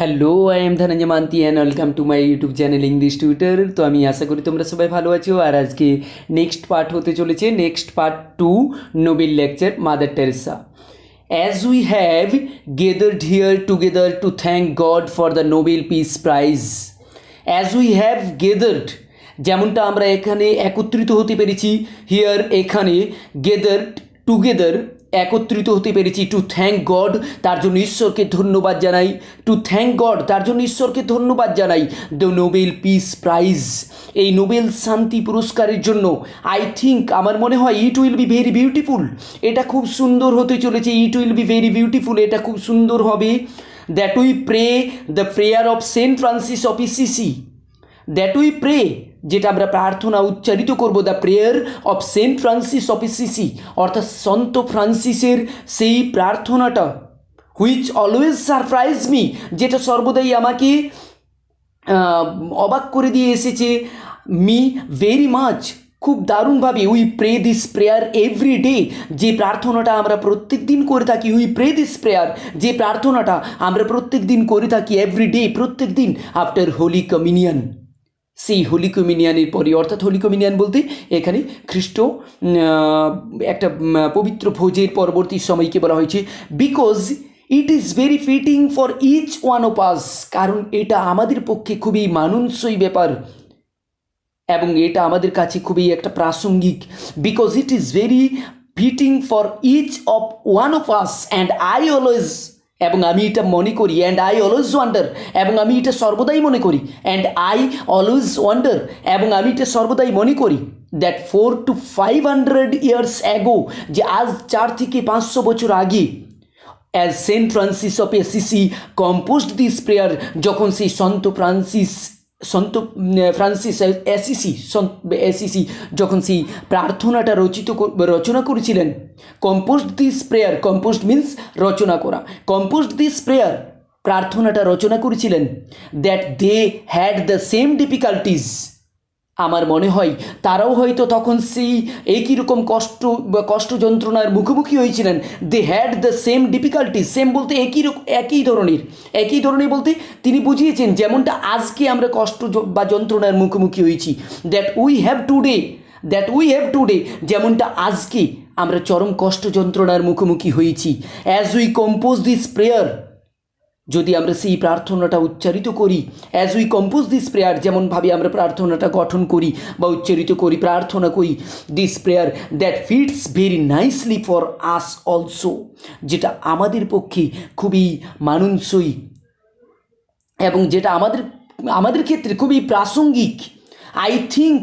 Hello, I am Dhananjay মান্তি and welcome to my YouTube channel English tutor. তো আমি আশা করি তোমরা সবাই ভালো আছো। আর আজকে নেক্সট পার্ট হতে চলেছে, next part 2, Nobel lecture mother Teresa. As we have gathered here together to thank God for the Nobel Peace Prize, as we have gathered, যেমনটা আমরা এখানে একত্রিত হতে পেরেছি, হিয়ার এখানে গেদার্ড টুগেদার একত্রিত হতে পেরেছি, টু থ্যাংক গড তার জন্য ঈশ্বরকে ধন্যবাদ জানাই, টু থ্যাংক গড তার জন্য ঈশ্বরকে ধন্যবাদ জানাই, দ্য নোবেল পিস প্রাইজ এই নোবেল শান্তি পুরস্কারের জন্য। আই থিঙ্ক আমার মনে হয় it will be very beautiful, এটা খুব সুন্দর হতে চলেছে, it will be very beautiful, এটা খুব সুন্দর হবে। That we pray the prayer of Saint Francis of Assisi, that we pray যেটা আমরা প্রার্থনা উচ্চারিত করব, the prayer of Saint Francis of Assisi অর্থাৎ সন্ত ফ্রান্সিসের সেই প্রার্থনাটা, হুইচ অলওয়েজ সারপ্রাইজ মি যেটা সর্বদাই আমাকে অবাক করে দিয়ে এসেছে, মি ভেরি মাচ খুব দারুণভাবে। We pray this prayer every day, যে প্রার্থনাটা আমরা প্রত্যেক দিন করে থাকি, উই প্রে দিস প্রেয়ার যে প্রার্থনাটা আমরা প্রত্যেক দিন করে থাকি, এভরি ডে প্রত্যেক দিন, আফটার হোলি কমিউনিয়ন সেই হোলি কমিউনিয়নের পরে, অর্থাৎ হোলি কমিউনিয়ন বলতে এখানে খ্রিস্ট একটা পবিত্র ভোজের পরবর্তী সময়কে বলা হয়েছে। Because it is very fitting for each one of us, কারণ এটা আমাদের পক্ষে খুবই মানানসই ব্যাপার এবং এটা আমাদের কাছে খুবই একটা প্রাসঙ্গিক। Because it is very fitting for each of one of us and I always, এবং আমি এটা মনে করি, অ্যান্ড আই অলওয়েজ ওয়ান্ডার, এবং আমি এটা সর্বদাই মনে করি, অ্যান্ড আই অলওয়েজ ওয়ান্ডার, এবং আমি এটা সর্বদাই মনে করি, দ্যাট 400 to 500 ইয়ার্স অ্যাগো, যে আজ 4 থেকে 500 বছর আগে, as Saint Francis of Assisi composed this prayer, যখন সেই সন্ত ফ্রান্সিস এসিসি যখন সেই প্রার্থনাটা রচনা করেছিলেন, composed this prayer, composed means রচনা করা, কম্পোজড দিস প্রেয়ার প্রার্থনাটা রচনা করেছিলেন, that they had the same difficulties, আমার মনে হয় তারাও হয়তো তখন সেই একই রকম কষ্ট যন্ত্রণার মুখোমুখি হয়েছিলেন। They had the same difficulties, same বলতে একই ধরনের বলতে তিনি বুঝিয়েছেন যেমনটা আজকে আমরা কষ্ট বা যন্ত্রণার মুখোমুখি হয়েছি, দ্যাট উই হ্যাভ টুডে যেমনটা আজকে আমরা চরম কষ্ট যন্ত্রণার মুখোমুখি হয়েছি। As we compose this prayer, যদি আমরা সেই প্রার্থনাটা উচ্চারিত করি, as we compose this prayer যেমনভাবে আমরা প্রার্থনাটা গঠন করি বা উচ্চারিত করি, প্রার্থনা করি, this prayer that fits very nicely for us also, যেটা আমাদের পক্ষে খুবই মানানসই এবং যেটা আমাদের ক্ষেত্রে খুবই প্রাসঙ্গিক। আই থিঙ্ক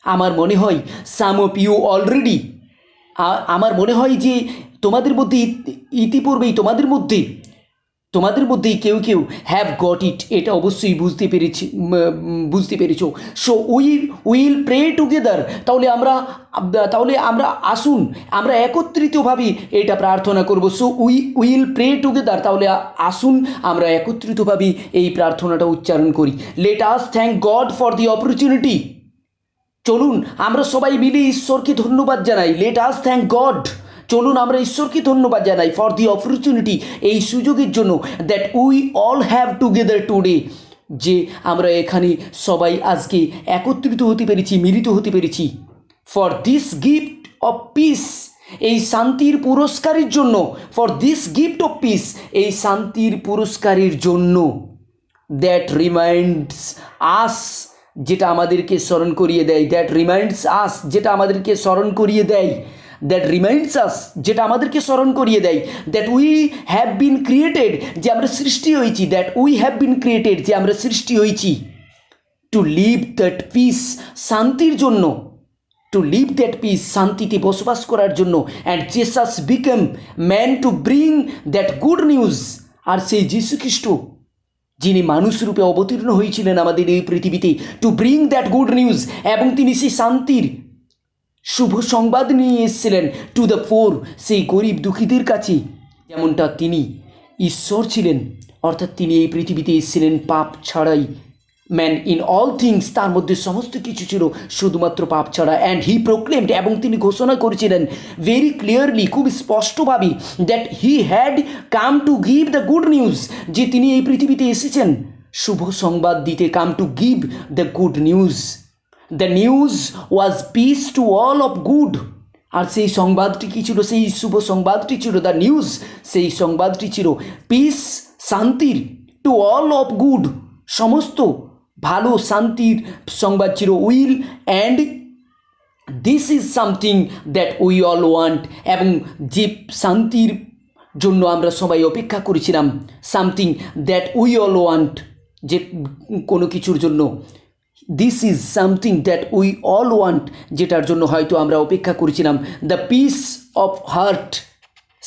আমার মনে হয় সাম অফ ইউ অলরেডি, আমার মনে হয় যে তোমাদের মধ্যে ইতিপূর্বেই তোমাদের মধ্যেই কেউ হ্যাভ গট ইট, এটা অবশ্যই বুঝতে পেরেছো। সো উইল প্রে টুগেদার, তাহলে আমরা আসুন আমরা একত্রিতভাবে এটা প্রার্থনা করব। সো উইল প্রে টুগেদার, তাহলে আসুন আমরা একত্রিতভাবে এই প্রার্থনাটা উচ্চারণ করি। Let us thank god for the opportunity, চলুন আমরা সবাই মিলে ঈশ্বরকে ধন্যবাদ জানাই। লেট আস থ্যাংক গড, চলুন আমরা ঈশ্বরকে ধন্যবাদ জানাই, ফর দি অপরচুনিটি এই সুযোগের জন্য, that we all have together today, যে আমরা এখানে সবাই আজকে একত্রিত হতে পেরেছি, মিলিত হতে পেরেছি, for this gift of piece এই শান্তির পুরস্কারের জন্য, for this gift of piece এই শান্তির পুরস্কারের জন্য, দ্যাট রিমাইন্ডস আস যেটা আমাদেরকে স্মরণ করিয়ে দেয়, দ্যাট রিমাইন্ডস আস যেটা আমাদেরকে স্মরণ করিয়ে দেয়, দ্যাট রিমাইন্ডস আস যেটা আমাদেরকে স্মরণ করিয়ে দেয়, that we have been created যে আমরা সৃষ্টি হয়েছি, that we have been created যে আমরা সৃষ্টি হয়েছি, টু লিভ দ্যাট পিস শান্তির জন্য, টু লিভ দ্যাট পিস শান্তিতে বসবাস করার জন্য, and Jesus became man to bring that good news, আর সেই যীশু খ্রিস্ট যিনি মানুষ রূপে অবতীর্ণ হয়েছিলেন আমাদের এই পৃথিবীতে, two bring that good news, এবং তিনি সেই শান্তির শুভ সংবাদ নিয়ে এসেছিলেন, টু দ্য পোর সেই গরিব দুঃখীদের কাছে, যেমনটা তিনি ঈশ্বর ছিলেন, অর্থাৎ তিনি এই পৃথিবীতে এসেছিলেন পাপ ছাড়াই, ম্যান ইন অল থিংস, তার মধ্যে সমস্ত কিছু ছিল শুধুমাত্র পাপ ছাড়া। অ্যান্ড হি প্রোক্লেমড, এবং তিনি ঘোষণা করেছিলেন ভেরি ক্লিয়ারলি, খুব স্পষ্টভাবে, that he had come to give the good news, যে তিনি এই পৃথিবীতে এসেছেন শুভ সংবাদ দিতে। Come to give the good news. The news was peace to all of good. আর সেই সংবাদটি কী ছিল? সেই শুভ সংবাদটি ছিল দ্য নিউজ, সেই সংবাদটি ছিল পিস, শান্তির, টু অল অফ গুড, সমস্ত ভালো শান্তির সংবাদ ছিল। Will and this is something that we all want, এবং যে শান্তির জন্য আমরা সবাই অপেক্ষা করেছিলাম, something that we all want, যে কোনো কিছুর জন্য, this is something that we all want, যেটার জন্য হয়তো আমরা অপেক্ষা করেছিলাম, দ্য পিস অফ হার্ট,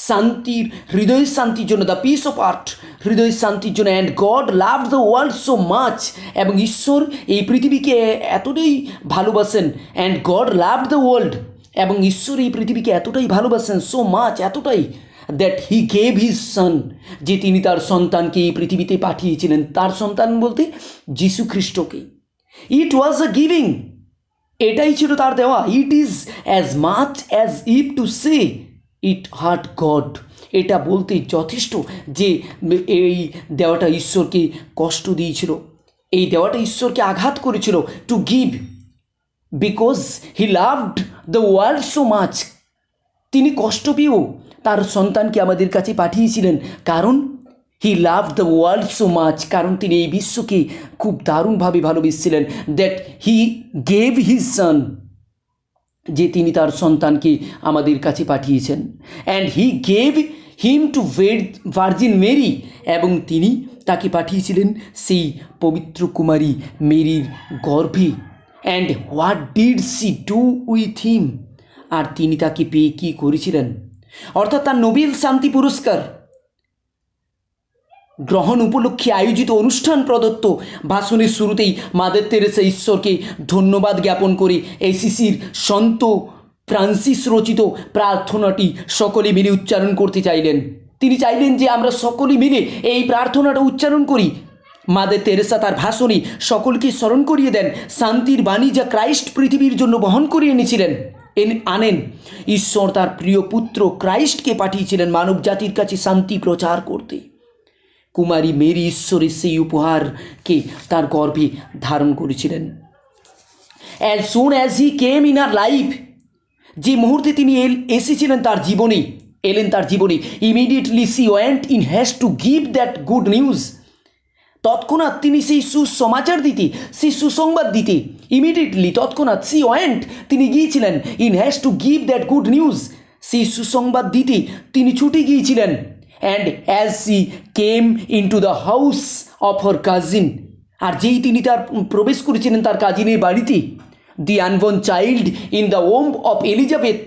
শান্তির, হৃদয়ের শান্তির জন্য, দ্য পিস অফ হার্ট, হৃদয়ের শান্তির জন্য। And god love the world so much, এবং ঈশ্বর এই পৃথিবীকে এতটাই ভালোবাসেন। And god love the world, এবং ঈশ্বর এই পৃথিবীকে এতটাই ভালোবাসেন, সো মাচ, এতটাই, that he gave his son, যে তিনি তার সন্তানকে এই পৃথিবীতে পাঠিয়েছিলেন। তার সন্তান বলতে যীশু খ্রিস্টকে। ইট ওয়াজ আ গিভিং, এটাই ছিল তার দেওয়া। It is as much as if to say it heart god, এটা বলতে যথেষ্ট যে এই দেওয়াটা ঈশ্বরকে কষ্ট দিয়েছিল, এই দেওয়াটা ঈশ্বরকে আঘাত করেছিল। To give, because he loved the world so much, তিনি কষ্ট পেয়েও তার সন্তানকে আমাদের কাছে পাঠিয়েছিলেন, কারণ he love the world so much, কারণ তিনি এই বিশ্বকে খুব দারুণভাবে ভালোবেসেছিলেন। That he gave his son, যে তিনি তার সন্তানকে আমাদের কাছে পাঠিয়েছেন। And he gave him to Virgin Mary, এবং তিনি তাকে পাঠিয়েছিলেন সেই পবিত্র কুমারী মেরির গর্ভে। And what did she do with হিম, আর তিনি তাকে পেয়ে কী করেছিলেন? অর্থাৎ তার নোবেল শান্তি পুরস্কার গ্রহণ উপলক্ষে আয়োজিত অনুষ্ঠান প্রদত্ত ভাষণের শুরুতেই মাদার তেরেসা ঈশ্বরকে ধন্যবাদ জ্ঞাপন করে এসিসির সন্ত ফ্রান্সিস রচিত প্রার্থনাটি সকলে মিলে উচ্চারণ করতে চাইলেন। তিনি চাইলেন যে আমরা সকলে মিলে এই প্রার্থনাটা উচ্চারণ করি। মাদার তেরেসা তার ভাষণে সকলকে স্মরণ করিয়ে দেন শান্তির বাণী যা ক্রাইস্ট পৃথিবীর জন্য বহন করে এনেছিলেন, আনেন। ঈশ্বর তার প্রিয় পুত্র ক্রাইস্টকে পাঠিয়েছিলেন মানব জাতির কাছে শান্তি প্রচার করতে। কুমারী মেরি ঈশ্বরের সেই উপহারকে তার গর্ভে ধারণ করেছিলেন। As soon as he came in her life, যে মুহূর্তে তিনি এসেছিলেন তার জীবনে, এলেন তার জীবনে, immediately she went in haste to give that good news, তৎক্ষণাৎ তিনি সেই সুসমাচার দিতে, সেই সুসংবাদ দিতে, ইমিডিয়েটলি, তৎক্ষণাৎ, সি ওয়েন্ট, তিনি গিয়েছিলেন, in haste to give that good news, সেই সুসংবাদ দিতে তিনি ছুটে গিয়েছিলেন। And as she came in to the house of her cousin, আর যেই তিনি তার প্রবেশ করেছিলেন তার কাজিনের বাড়িতে, the unborn child in the womb of Elizabeth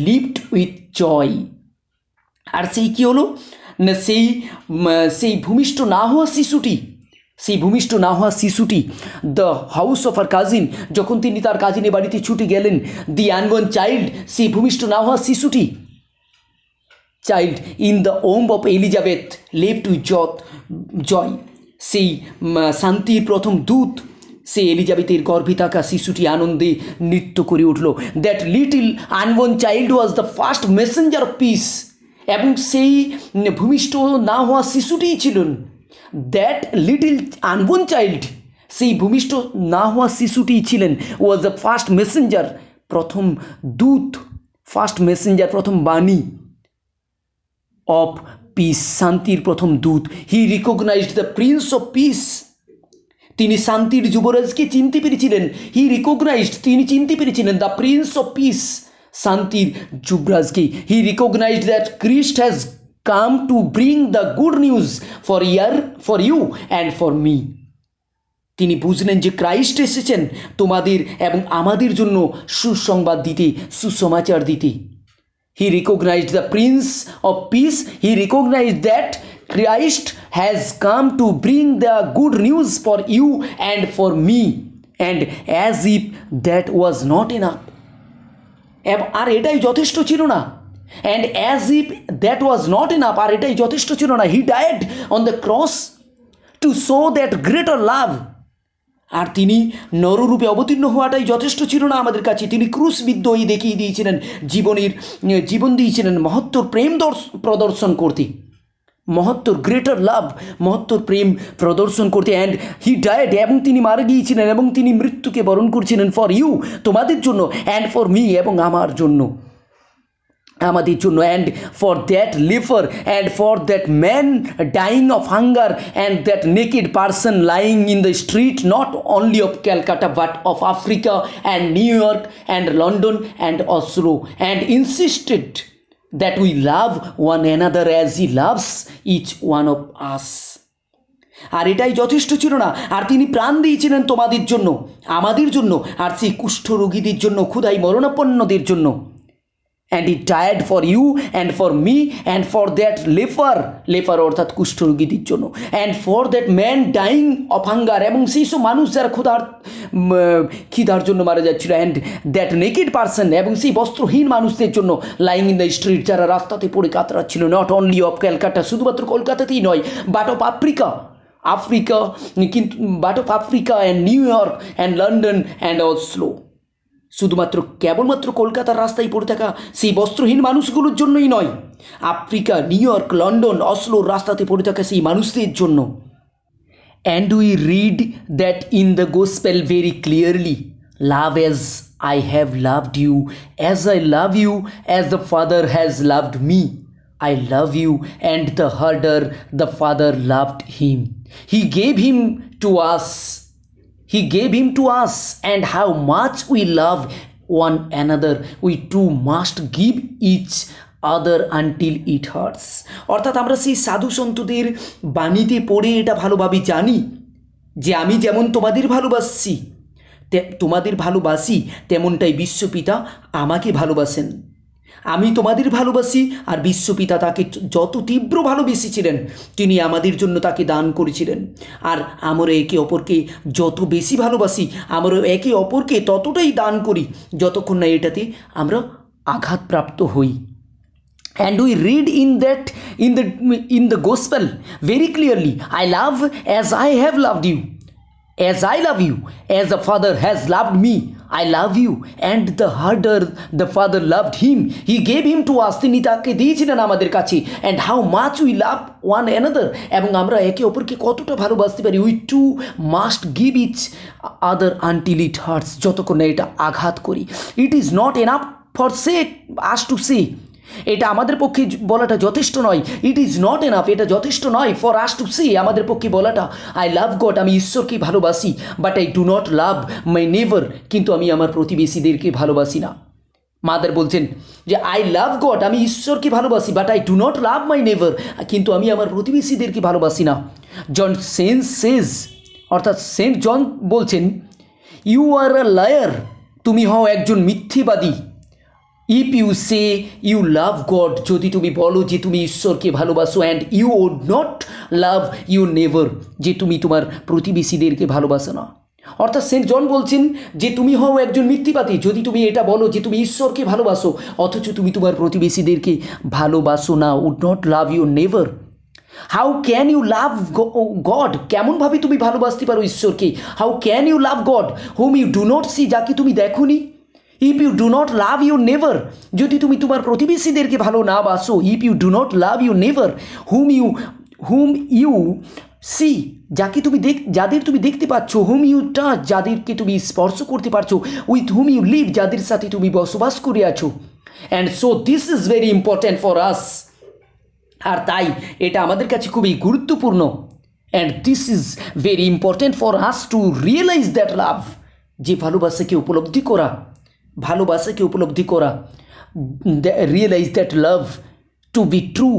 leaped with joy. আর সেই কী হলো না, সেই ভূমিষ্ঠ না হওয়া শিশুটি, সেই ভূমিষ্ঠ না হওয়া শিশুটি, the house of our cousin, যখন তিনি তার কাজিনের বাড়িতে ছুটে গেলেন, দি আনবর্ন চাইল্ড, সেই ভূমিষ্ঠ না হওয়া শিশুটি, child in the womb of Elizabeth leaped with joy, সেই শান্তির প্রথম দূত, সেই এলিজাবেথের গর্ভে থাকা শিশুটি আনন্দে নৃত্য করে উঠল। That little unborn child was the first Messenger of piece, এবং সেই ভূমিষ্ঠ না হওয়া শিশুটিই ছিলেন, দ্যাট লিটিল আনবর্ন চাইল্ড, সেই ভূমিষ্ঠ না হওয়া শিশুটিই ছিলেন, ওয়াজ দ্য ফার্স্ট মেসেঞ্জার, প্রথম দূত, ফার্স্ট মেসেঞ্জার, প্রথম বাণী, অফ পিস, শান্তির প্রথম দূত। He recognised the prince of peace, তিনি শান্তির যুবরাজকে চিনতে পেরেছিলেন। হি রিকগনাইজড, তিনি চিনতে পেরেছিলেন দ্য প্রিন্স অফ পিস, শান্তির যুবরাজকে। He recognised that Christ has come to bring the good news for you and for me, তিনি বুঝলেন যে ক্রাইস্ট এসেছেন তোমাদের এবং আমাদের জন্য সুসংবাদ দিতে, সুসমাচার দিতে। He recognized the Prince of Peace. He recognized that Christ has come to bring the good news for you and for me. And as if that was not enough, আর এটাই যথেষ্ট ছিল না, and as if that was not enough, আর এটাই যথেষ্ট ছিল না, he died on the cross to show that greater love. আর তিনি নররূপে অবতীর্ণ হওয়াটাই যথেষ্ট ছিল না আমাদের কাছে, তিনি ক্রুশবিদ্ধ হয়ে দেখিয়ে দিয়েছিলেন জীবন দিয়েছিলেন মহত্তর প্রেম প্রদর্শন করতে, মহত্তর গ্রেটার লাভ, মহত্তর প্রেম প্রদর্শন করতে। অ্যান্ড হি ডায়েড, এবং তিনি মারা গিয়েছিলেন এবং তিনি মৃত্যুকে বরণ করছিলেন ফর ইউ, তোমাদের জন্য, অ্যান্ড ফর মি, এবং আমার জন্য, আমাদের জন্য। অ্যান্ড ফর দ্যাট লিভার, and for that man dying of hunger, and that naked person lying in the street, not only of Calcutta but of Africa and New York and London and Oslo, and insisted that we love one another as he loves each one of us. আর এটাই যথেষ্ট ছিল না, আর তিনি প্রাণ দিয়েছিলেন তোমাদের জন্য, আমাদের জন্য, আর সেই কুষ্ঠরোগীদের জন্য, ক্ষুধায় মরণাপন্নদের জন্য। And he died for you and for me and for that leper অর্থাৎ কুষ্ঠরোগীদের জন্য, and for that man dying of hunger, এবং সেই সব মানুষ যারা খিদার জন্য মারা যাচ্ছিল, অ্যান্ড দ্যাট নেকেড পার্সন, এবং সেই বস্ত্রহীন মানুষদের জন্য, লাইং ইন দ্য স্ট্রিট, যারা রাস্তাতে পড়ে কাতরাচ্ছিল, নট অনলি অফ ক্যালকাটা, শুধুমাত্র কলকাতাতেই নয়, বাট অফ আফ্রিকা, কিন্তু but of Africa and New York and London and Oslo, শুধুমাত্র কেবলমাত্র কলকাতার রাস্তায় পড়ে থাকা সেই বস্ত্রহীন মানুষগুলোর জন্যই নয়, আফ্রিকা, নিউ ইয়র্ক, লন্ডন, অসলোর রাস্তাতে পড়ে থাকা সেই মানুষদের জন্য। And we read that in the gospel very clearly, love as I have loved you, as I love you, as the Father has loved me. I love you, and the harder the Father loved him. He gave him to us. He gave him to us, and how much we love one another, we too must give each other until it hurts. অর্থাৎ আমরা সেই সাধু সন্তদের বাণীতে পড়ে এটা ভালোভাবে জানি যে আমি যেমন তোমাদের ভালোবাসি তেমনটাই বিশ্বপিতা আমাকে ভালোবাসেন। আমি তোমাদের ভালোবাসি, আর বিশ্বপিতা তাকে যত তীব্র ভালোবেসেছিলেন তিনি আমাদের জন্য তাকে দান করেছিলেন। আর আমরা একে অপরকে যত বেশি ভালোবাসি, আমরা একে অপরকে ততটাই দান করি যতক্ষণ না এটাতে আমরা আঘাতপ্রাপ্ত হই। And we read in the gospel very clearly, I love as I have loved you, as I love you, as the Father has loved me, I love you, and the harder the Father loved him, he gave him to us, তিনি তাকে দিয়েছিলেন আমাদের কাছে, and how much we love one another, এবং আমরা একে অপরকে কতটা ভালোবাসতে পারি, we too must give each other until it hurts, যতক্ষণ না এটা আঘাত করি। It is not enough for us to say, এটা আমাদের পক্ষে বলাটা যথেষ্ট নয়, ইট ইজ নট এনাফ, এটা যথেষ্ট নয় ফর আস টু সে, আমাদের পক্ষে বলাটা আই লাভ গড, আমি ঈশ্বরকে ভালোবাসি, but I do not love my never, কিন্তু আমি আমার প্রতিবেশীদেরকে ভালোবাসি না। মাদার বলছেন যে আই লাভ গড, আমি ঈশ্বরকে ভালোবাসি, but I do not love my never, কিন্তু আমি আমার প্রতিবেশীদেরকে ভালোবাসি না। অর্থাৎ সেন্ট জন বলছেন, ইউ আর আ লায়ার, তুমি হও একজন মিথ্যেবাদী। If you say you love God, যদি তুমি বলো যে তুমি ঈশ্বরকে ভালোবাসো, and you would not love your neighbour, যে তুমি তোমার প্রতিবেশীদেরকে ভালোবাসো না। অর্থাৎ সেন্ট জন বলছেন যে তুমি হও একজন মিথ্যাবাদী যদি তুমি এটা বলো যে তুমি ঈশ্বরকে ভালোবাসো অথচ তুমি তোমার প্রতিবেশীদেরকে ভালোবাসো না, would not love your neighbour. How can you love God, কেমনভাবে তুমি ভালোবাসতে পারো ঈশ্বরকে? How can you love God whom you do not see, যাকে তুমি দেখোনি? If you do not love your neighbour, যদি তুমি তোমার প্রতিবেশীদেরকে ভালো না বাসো, if you do not love your neighbour whom you see, যাদের তুমি দেখতে পাচ্ছ, হুম ইউ টাচ, যাদেরকে তুমি স্পর্শ করতে পারছো, উইথ হুম ইউ লিভ, যাদের সাথে তুমি বসবাস করে আছো। And so this is very important for us, আর তাই এটা আমাদের কাছে খুবই গুরুত্বপূর্ণ। And this is very important for us to realise that love, যে ভালোবাসাকে উপলব্ধি করা, realise that love to be true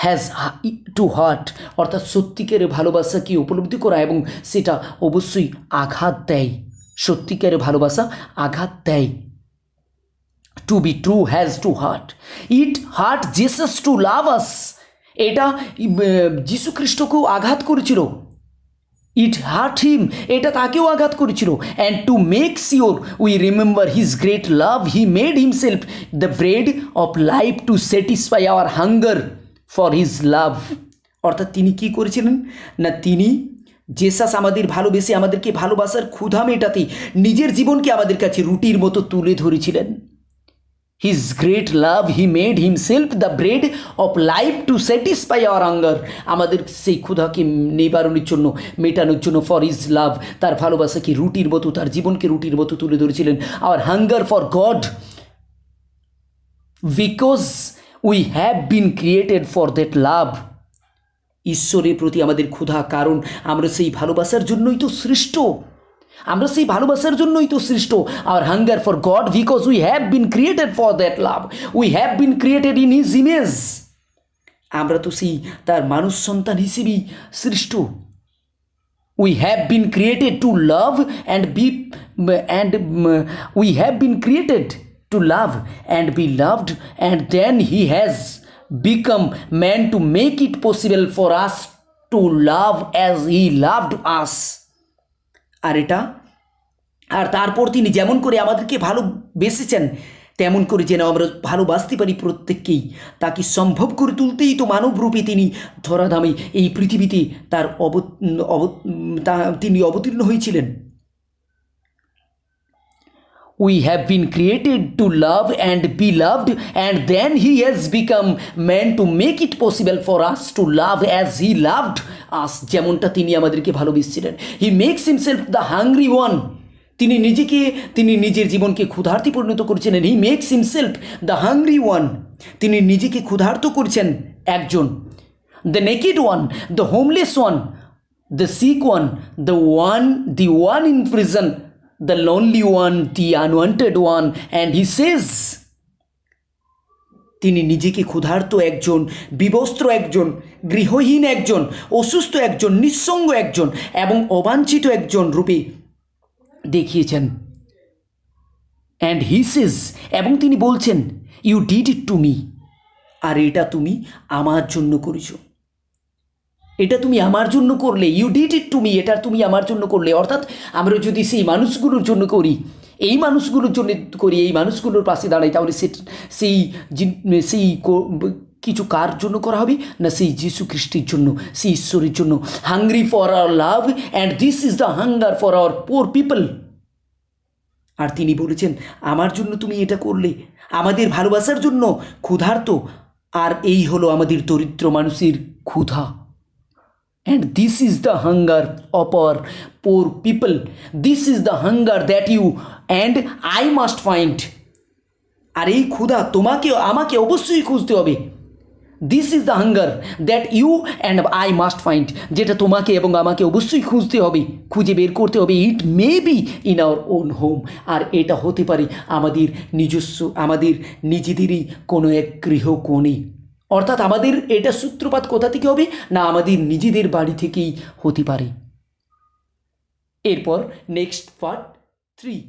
has to hurt, অর্থাৎ সত্যিকারের ভালোবাসাকে উপলব্ধি করা, এবং সেটা অবশ্যই আঘাত দেয়, সত্যিকারের ভালোবাসা আঘাত দেয়। To be true has to hurt, it hurt Jesus to love us, এটা যীশু খ্রিস্টকেও আঘাত করেছিল। ইট হার্ট হিম, এটা তাকেও আঘাত করেছিল। And to make sure we remember his great love he made himself the bread of life to satisfy our hunger for his love. অর্থাৎ তিনি কী করেছিলেন না, তিনি জেসাস আমাদের ভালোবেসে আমাদেরকে ভালোবাসার ক্ষুধা মেটাতে নিজের জীবনকে আমাদের কাছে রুটির মতো তুলে ধরেছিলেন। His great love he made himself the bread of life to satisfy our hunger. আমাদের সেই ক্ষুধাকে নিবারণের জন্য, মেটানোর জন্য, ফর হিজ লাভ, তার ভালোবাসাকে রুটির মতো, তার জীবনকে রুটির মতো তুলে ধরেছিলেন। Our hunger for God, because we have been created for that love. ঈশ্বরের প্রতি আমাদের ক্ষুধা, কারণ আমরা সেই ভালোবাসার জন্যই তো সৃষ্ট, আমরা সেই ভালোবাসার জন্যই তো সৃষ্ট। Our hunger for God because we have been created for that love, we have been created in his image. আমরা তো সেই তার মানুষ সন্তান হিসেবেই সৃষ্ট। We have been created to love and be and we have been created to love and be loved, and then he has become man to make it possible for us to love as he loved us। আর তারপর তিনি যেমন করে আমাদেরকে ভালোবেসেছেন তেমন করে যেন আমরা ভালোবাসতে পারি প্রত্যেককেই, তাকে সম্ভব করে তুলতেই তো মানবরূপে তিনি ধরাধামে এই পৃথিবীতে তিনি অবতীর্ণ হয়েছিলেন। We have been created to love and be loved, and then he has become man to make it possible for us to love as he loved us। যেমনটা তিনি আমাদেরকে ভালোবেসেছিলেন। He makes himself the hungry one। তিনি নিজের জীবনকে ক্ষুধার্তে পরিণত করেছিলেন। He makes himself the hungry one। তিনি নিজেকে ক্ষুধার্ত করেছেন একজন। The naked one, the homeless one, the sick one, the one in prison, the lonely one, the unwanted one, and he says, তিনি নিজেকে ক্ষুধার্ত একজন, বিবস্ত্র একজন, গৃহহীন একজন, অসুস্থ একজন, নিঃসঙ্গ একজন এবং অবাঞ্ছিত একজন রূপে দেখিয়েছেন। অ্যান্ড হি সেজ, এবং তিনি বলছেন, you did it to me. আর এটা তুমি আমার জন্য করেছো, এটা তুমি আমার জন্য করলে। You did it to me, এটা তুমি আমার জন্য করলে। অর্থাৎ আমরা যদি সেই মানুষগুলোর জন্য করি, এই মানুষগুলোর জন্য করি, এই মানুষগুলোর পাশে দাঁড়াই, তাহলে সেই কিছু কার জন্য করা হবে না? সেই যীশু খ্রিস্টের জন্য, সেই ঈশ্বরের জন্য। Hungry for our love and this is the hunger for our poor people. আর তিনি বলেছেন, আমার জন্য তুমি এটা করলে, আমাদের ভালোবাসার জন্য ক্ষুধার্ত, আর এই হলো আমাদের দরিদ্র মানুষের ক্ষুধা। And this is the hunger of our poor people. This is the hunger that you and I must find. আর এই ক্ষুধা তোমাকে আমাকে অবশ্যই খুঁজতে হবে। This is the hunger that you and I must find, যেটা তোমাকে এবং আমাকে অবশ্যই খুঁজতে হবে, খুঁজে বের করতে হবে। It may be in our own home, আর এটা হতে পারে আমাদের নিজেদেরই কোনো এক গৃহকোণে। অর্থাৎ আমাদের এটা সূত্রপাত কোথা থেকে হবে না? আমাদের নিজেদের বাড়ি থেকেই হতে পারে। এরপর নেক্সট পার্ট 3।